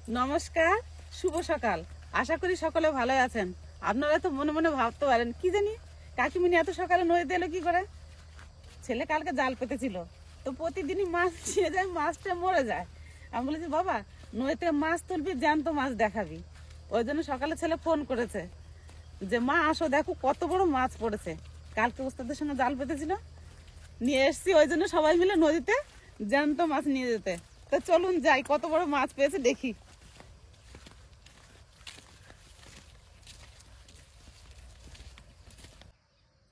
নমস্কার, শুভ সকাল। আশা করি সকলে ভালো আছেন। আপনারা তো মনে মনে ভাবতে পারেন কি জানি কাকিমুনি এত সকালে নদীতে এলো কি করে। ছেলে কালকে জাল পেতেছিল, তো প্রতিদিনই মাছ নিয়ে যায়, মাছটা মরে যায়। আমি বলেছি বাবা নদী থেকে মাছ তুলবি, জ্যান্ত মাছ দেখাবি। ওই জন্য সকালে ছেলে ফোন করেছে যে মা আসো দেখো কত বড় মাছ পড়েছে। কালকে ওস্তাদের সঙ্গে জাল পেতেছিল, নিয়ে এসছি। ওই জন্য সবাই মিলে নদীতে জ্যান্ত মাছ নিয়ে যেতে। তো চলুন যাই, কত বড় মাছ পেয়েছে দেখি।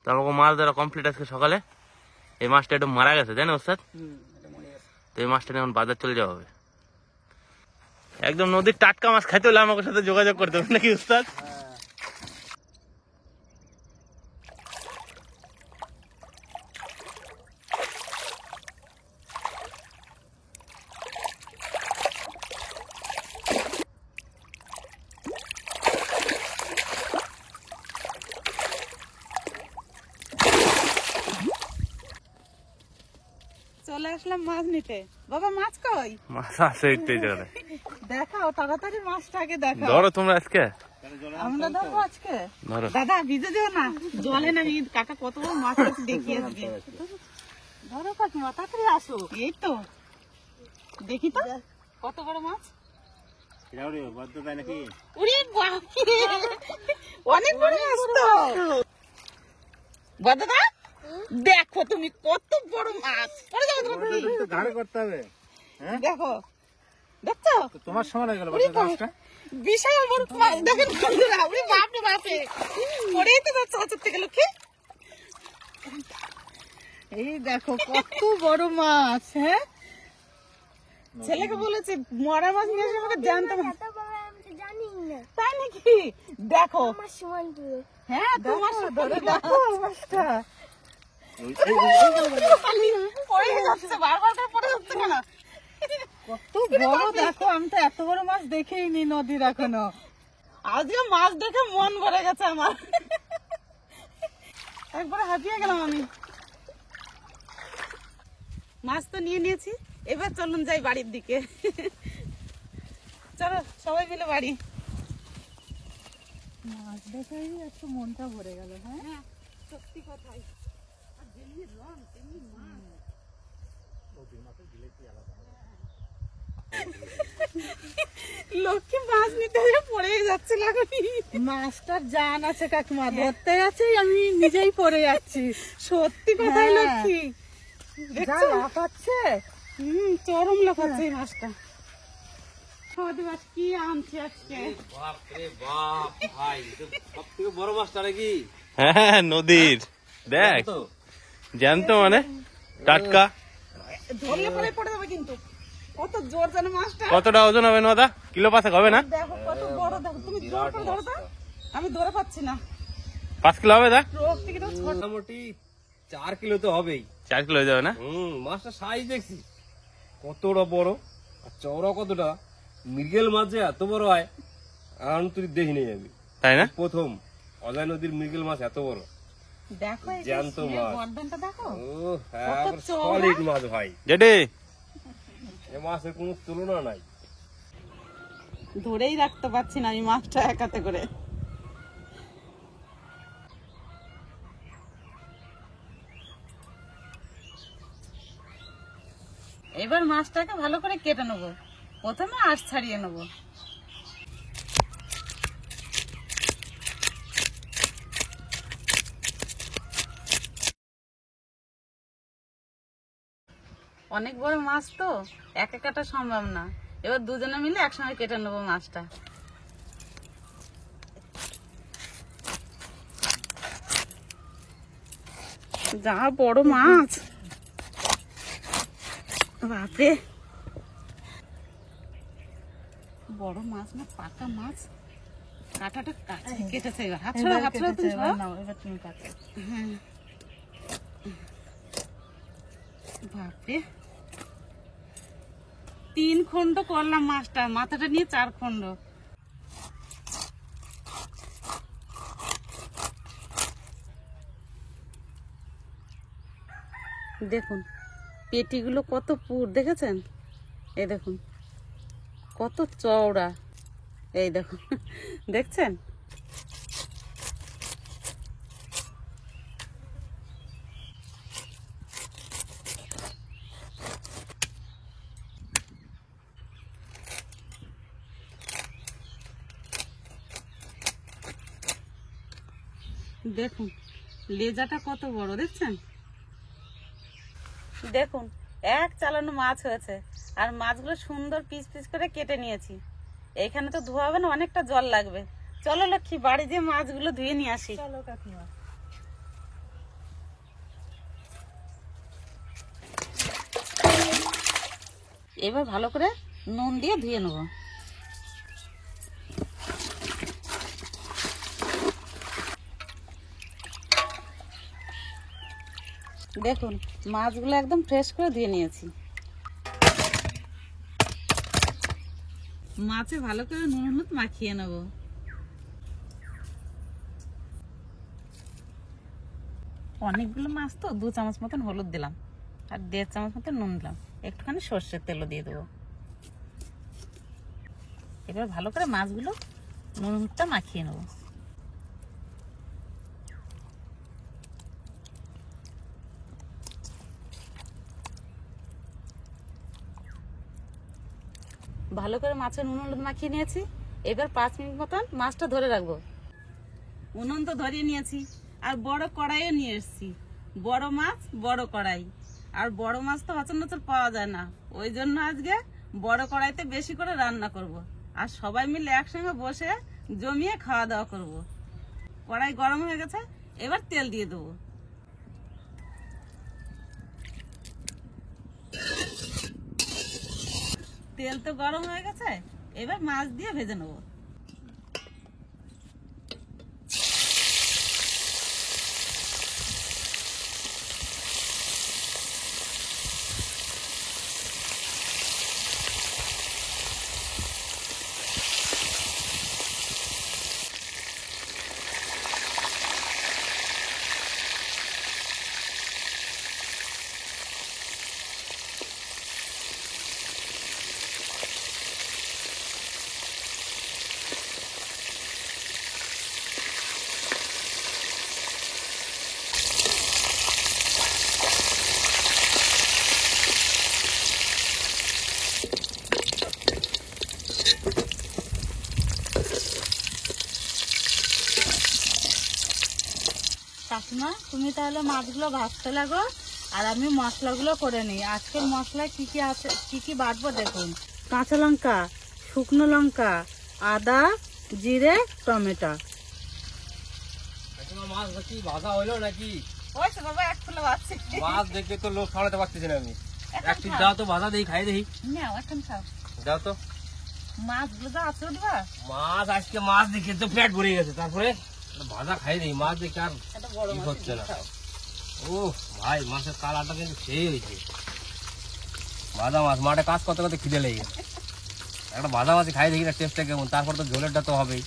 তো আমাকে মাছ ধরা কমপ্লিট আজকে সকালে। এই মাছটা একটু মারা গেছে, জানো ওস্তাদ? তো এই মাছটা এখন বাজার চলে যাওয়া হবে। একদম নদীর টাটকা মাছ খাইতে হলে আমাকে সাথে যোগাযোগ করতে হবে নাকি ওস্তাদ? চলে আসলাম মাছ নিতে। বাবা মাছ কই? মাছ আছে একটু জায়গায়। দেখাও তাড়াতাড়ি মাছটাকে দেখাও। ধরো তোমরা আজকে। আমরা ধরবো আজকে। ধরো। দাদা ভিজে দিও না, জলে না কাকা কত বড় মাছ আছে দেখিয়ে আসবে। ধরো কাকিমা তাড়াতাড়ি আসো। এই তো দেখি তো কত বড় মাছ। উড়ি বাপরে, অনেক বড় মাছ তো। বড়দা দেখো তুমি কত বড় মাছ। দেখো দেখছো তোমার সমান হয়ে গেল বিশাল বড় মাছ। দেখেন বন্ধুরা, উড়ি বাপরে বাপরে, পড়েই তো যাচ্ছে অচর থেকে লক্ষ্মী। এই দেখো কত বড় মাছ। হ্যাঁ ছেলেকে বলেছি মরা মাছ নিয়ে এসে আমাকে জানতাম। তাই নাকি? দেখো হ্যাঁ তোমার সাথে দেখো মাছটা পড়ে যাচ্ছে, বারবার করে পড়ে যাচ্ছে কেন? কত বড় দেখো, আমি তো এত বড় মাছ দেখেই নি নদীর এখনো। আজকে মাছ দেখে মন ভরে গেছে আমার, একবার হাঁপিয়ে গেলাম আমি। মাছ তো নিয়ে নিয়েছি, এবার চলুন যাই বাড়ির দিকে। চলো সবাই মিলে বাড়ি। মাছ দেখেই একটু মনটা ভরে গেল। হ্যাঁ সত্যি কথাই, আর যেমনি রং তেমনি মাছ। লক্ষ্মী মাছ নিতে পড়ে যাচ্ছিল। মাছটার জান আছে কাকিমা, ধরতে আছে আমি নিজেই পড়ে যাচ্ছি। সত্যি কথাই লক্ষ্মী, লাফাচ্ছে। চরম লাফাচ্ছে এই মাছটা। কি আনছি আজকে? বড় মাছটা নাকি? হ্যাঁ নদীর। দেখ জ্যান্ত মানে টাটকা। ধরলে পরে পড়ে যাবে কিন্তু। কত জোর যেন মাছটা। কতটা ওজন হবে নদা? কিলো পাঁচেক হবে না? দেখো কত বড়, দেখো তুমি জোর করে ধরো তো। আমি ধরে পাচ্ছি না। 5 কিলো হবে দা? মোটামুটি 4 কিলো তো হবেই। 4 কিলো হয়ে যাবে না? মাছটা সাইজ দেখছি কতটা বড় আর চওড়া কতটা। মৃগেল মাছ যে এত বড় হয় আর তুই দেখিনি আমি, তাই না? প্রথম অজয় নদীর মৃগেল মাছ এত বড়। দেখো এই জ্যান্ত মাছ। গর্দনটা দেখো। ও হ্যাঁ, সলিড মাছ ভাই। জেঠি এই মাছের কোনো তুলনা নাই। ধরেই রাখতে পারছি না আমি মাছটা একাতে করে। এবার মাছটাকে ভালো করে কেটে নেবো। প্রথমে আঁশ ছাড়িয়ে নেবো। অনেক বড় মাছ তো একা কাটা সম্ভব না, এবার দুজনে মিলে একসঙ্গে কেটে নেবো মাছটা। যা বড় মাছ, বাপরে বড় মাছ না পাকা মাছ। কাঁটাটা কাছে কেটেছে। এবার হাত ছড়া, হাত ছড়া তুমি ছড়া। এবার তুমি কাটো। হ্যাঁ বাপরে 3 খন্ড করলাম মাছটা, মাথাটা নিয়ে 4 খন্ড। দেখুন পেটিগুলো কত পুর দেখেছেন? এই দেখুন কত চওড়া, এই দেখুন দেখছেন। দেখুন লেজাটা কত বড়, দেখছেন। দেখুন এক চালানো মাছ হয়েছে, আর মাছগুলো সুন্দর পিস পিস করে কেটে নিয়েছি। এখানে তো ধোয়া হবে না, অনেকটা জল লাগবে। চলো লক্ষ্মী, বাড়ি দিয়ে মাছগুলো ধুয়ে নিয়ে আসি। চলো কাকিমা। এবার ভালো করে নুন দিয়ে ধুয়ে নেব। দেখুন মাছগুলো একদম ফ্রেশ করে ধুয়ে নিয়েছি। মাছে ভালো করে নুন হলুদ মাখিয়ে নেব। অনেকগুলো মাছ তো 2 চামচ মতন হলুদ দিলাম, আর 1.5 চামচ মতন নুন দিলাম, একটুখানি সর্ষের তেলও দিয়ে দেবো। এবার ভালো করে মাছগুলো নুন হলুদটা মাখিয়ে নেব। ভালো করে মাছের নুন হলুদ মাখিয়ে নিয়েছি। এবার 5 মিনিট মতন মাছটা ধরে রাখবো। উনুন তো ধরিয়ে নিয়েছি, আর বড় কড়াইও নিয়ে এসেছি। বড় মাছ বড় কড়াই, আর বড় মাছ তো সচরাচর পাওয়া যায় না, ওই জন্য আজকে বড় কড়াইতে বেশি করে রান্না করব, আর সবাই মিলে একসঙ্গে বসে জমিয়ে খাওয়া দাওয়া করব। কড়াই গরম হয়ে গেছে, এবার তেল দিয়ে দেবো। তেল তো গরম হয়ে গেছে, এবার মাছ দিয়ে ভেজে নেব। কাকিমা, তুমি তাহলে মাছগুলো ভাজতে লাগো, আর আমি মশলাগুলো করে নিই। আজকের মশলায় কি কি আছে, কি কি বাটবো দেখুন। কাঁচা লঙ্কা, শুকনো লঙ্কা, আদা, জিরে, টমেটো। মাছ কি ভাজা হইলো নাকি? ওইছে বাবা, এক ফুলে ভাজছি। মাছ দেখে তো লোক সামলাতে পারতেছি না আমি। একটু দাও তো, ভাজা দেখি, খাই দেখি। নাও এখন খাও। দাও তো মাছগুলো যা আছে উঠবা। মাছ, আজকে মাছ দেখে তো পেট ভরে গেছে। তারপরে ভাজা খাই দেখি, মাছ দেখে আর এটা বড় কি মাছ হচ্ছে না। খাও। ও ভাই, মাছের কালারটা কিন্তু সেই হয়েছে। ভাজা মাছ, মাঠে কাজ করতে করতে খিদে লেগে গেছে। একটা ভাজা মাছ খাই দেখি না টেস্টটা কেমন, তারপর তো ঝোলেরটা তো হবেই।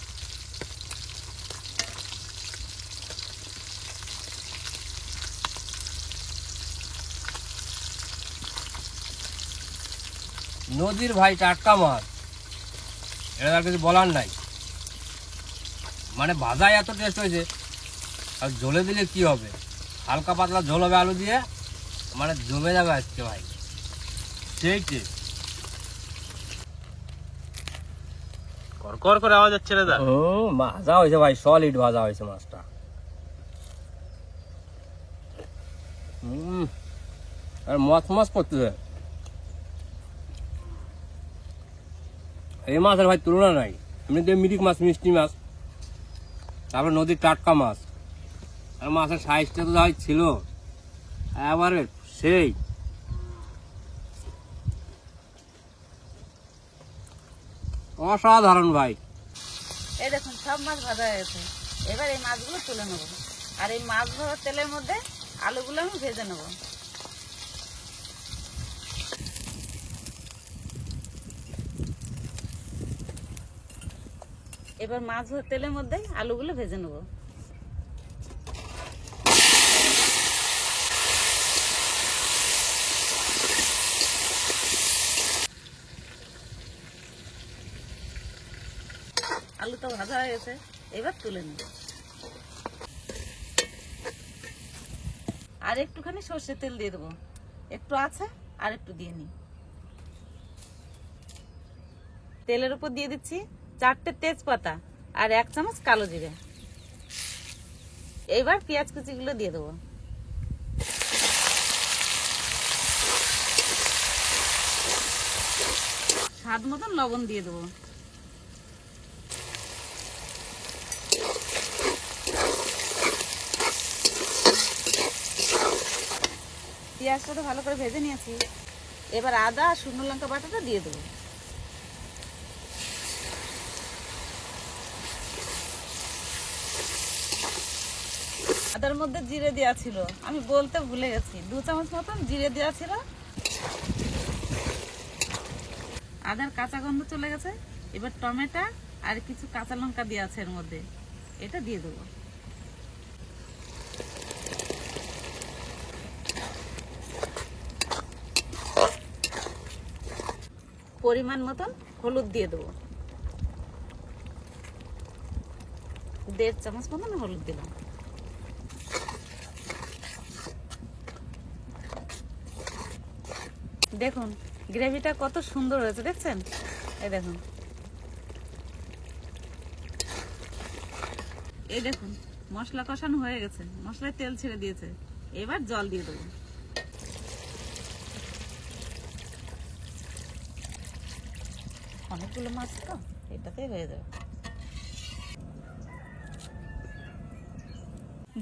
নদীর ভাই টাটকা মাছ, এটা আর কিছু বলার নাই। মানে ভাজায় এত টেস্ট হয়েছে, আর ঝোলে দিলে কি হবে, হালকা পাতলা ঝোল হবে আলু দিয়ে, মানে জমে যাবে আজকে ভাই, সেই টেস্ট। কর করে আওয়াজ হচ্ছে রে দা। ভাজা হয়েছে ভাই, সলিড ভাজা হয়েছে মাছটা। আর মচ মচ করতেছে। এই মাছের ভাই তুলনা নাই। এমনিতে মিরিক মাছ, মিষ্টি মাছ, তারপরে নদীর টাটকা মাছ, আর মাছের সাইজটা তো ভাই ছিল এবারে সেই। অসাধারণ ভাই। এই দেখুন সব মাছ ভাজা হয়ে গেছে। এবার এই মাছগুলো তুলে নেবো, আর এই মাছ ভাজার তেলের মধ্যে আলুগুলো আমি ভেজে নেবো। এবার মাছ ভাজার তেলের মধ্যে আলুগুলো ভেজে নেবো। আলু তো ভাজা হয়ে গেছে, এবার তুলে নিই। আর একটুখানি সর্ষের তেল দিয়ে দেবো, একটু আছে আর একটু দিয়ে নিই। তেলের উপর দিয়ে দিচ্ছি 4টে তেজপাতা আর 1 চামচ কালো জিরে। এবার পেঁয়াজ কুচিগুলো দিয়ে দেবো। স্বাদ মতন লবণ দিয়ে দেবো। পেঁয়াজটা তো ভালো করে ভেজে নিয়েছি, এবার আদা আর শুকনো লঙ্কা বাটাটা দিয়ে দেবো। আদার মধ্যে জিরে দেওয়া ছিল, আমি বলতে ভুলে গেছি, 2 চামচ মতন জিরে দেওয়া ছিল। আদার কাঁচা গন্ধ চলে গেছে, এবার টমেটো আর কিছু কাঁচা লঙ্কা দেওয়া আছে এর মধ্যে, এটা দিয়ে দেবো। পরিমাণ মতন হলুদ দিয়ে দেবো, 1.5 চামচ মতন হলুদ দিলাম। দেখুন গ্রেভিটা কত সুন্দর হয়েছে, দেখছেন? এই দেখুন, এই দেখুন মশলা কষানো হয়ে গেছে, মশলায় তেল ছেড়ে দিয়েছে। এবার জল দিয়ে দেবো। অনেকগুলো মাছ তো, এটাতেই হয়ে যাবে।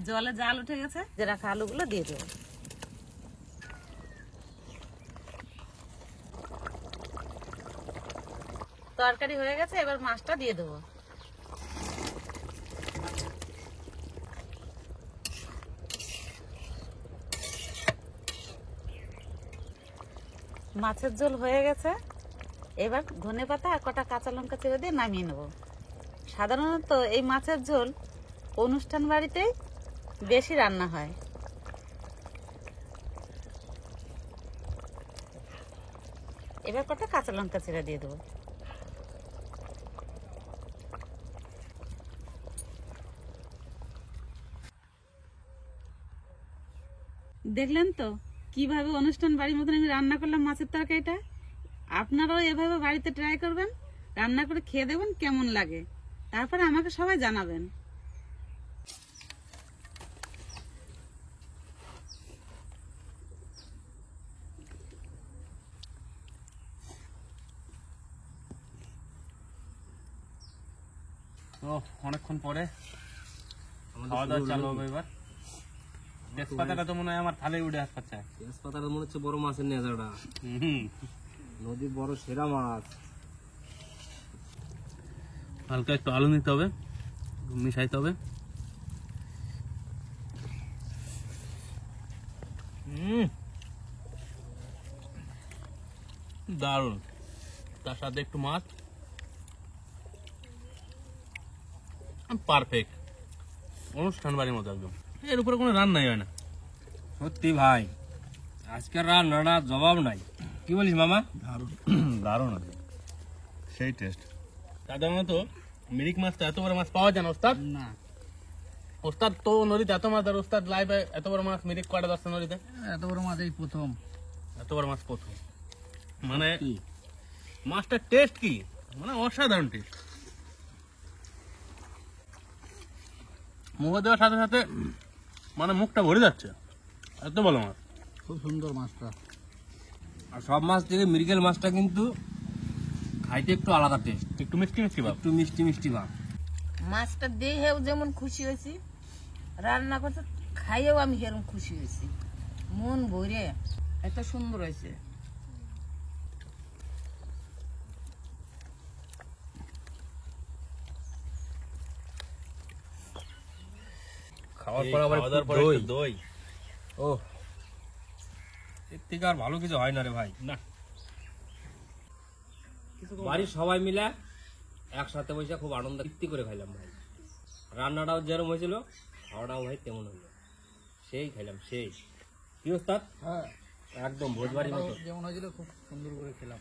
জলে জাল উঠে গেছে, যে রাখা আলুগুলো দিয়ে দেবো। তরকারি হয়ে গেছে, এবার মাছটা দিয়ে দেবো। মাছের ঝোল হয়ে গেছে, এবার ধনেপাতা আর কটা কাঁচা লঙ্কা চিড়ে দিয়ে নামিয়ে নেব। সাধারণত এই মাছের ঝোল অনুষ্ঠান বাড়িতেই বেশি রান্না হয়। এবার কটা কাঁচা লঙ্কা চিড়ে দিয়ে দেবো। দেখলেন তো কিভাবে অনুষ্ঠান বাড়ির মতন আমি রান্না করলাম মাছের তরকারিটা। আপনারাও এভাবে বাড়িতে ট্রাই করবেন, রান্না করে খেয়ে দেখবেন কেমন লাগে, তারপরে আমাকে সবাই জানাবেন। তো অনেকক্ষণ পরে খাওয়া দাওয়া চালু হবে। এবার তেজপাতাটা তো মনে হয় আমার থালে উঠে আসছে। তেজপাতাটা মনে হচ্ছে বড় মাছের নেজাটা, নদীর বড় সেরা মাছ। হালকা একটু আলু নিতে হবে, মিশাইতে হবে। দারুণ, তার সাথে একটু মাছ, পারফেক্ট অনুষ্ঠান বাড়ির মতো একদম। এর উপরে কোনো রান্নাই হয় না। সত্যি ভাই, আজকের রান্নাটা জবাব নাই। কি বলিস মামা? দারুণ আছে, সেই টেস্ট। সাধারণত মিরিক মাছটা এত বড় মাছ পাওয়া যায় না ওস্তাদ। না, ওস্তাদ তো নদীতে এত মাছ, আর ওস্তাদ লাইভে এত বড় মাছ মিরিক কয়টা দশটা নদীতে? এত বড় মাছ এই প্রথম। এত বড় মাছ প্রথম, মানে মাছটার টেস্ট কি, মানে অসাধারণ টেস্ট। মুখে দেওয়ার সাথে সাথে মানে মুখটা ভরে যাচ্ছে, এত ভালো মাছ, খুব সুন্দর মাছটা। আর সব মাছ থেকে মৃগেল মাছটা কিন্তু খাইতে একটু আলাদা টেস্ট, একটু মিষ্টি মিষ্টি ভাব। একটু মিষ্টি মিষ্টি ভাব। মাছটা দেখেও যেমন খুশি হয়েছি, রান্না করতে খাইয়েও আমি সেরকম খুশি হয়েছি, মন ভরে এত সুন্দর হয়েছে। খাওয়ার পর আবার একটু দই। ও, এর থেকে আর ভালো কিছু হয় না রে ভাই। না, বাড়ির সবাই মিলে একসাথে বসে খুব আনন্দ তৃপ্তি করে খাইলাম ভাই। রান্নাটাও যেরকম হয়েছিল, খাওয়াটাও ভাই তেমন হলো, সেই খাইলাম সেই। কি ওস্তাদ? হ্যাঁ, একদম ভোজ বাড়ির মতো যেমন হয়েছিল খুব সুন্দর করে খেলাম।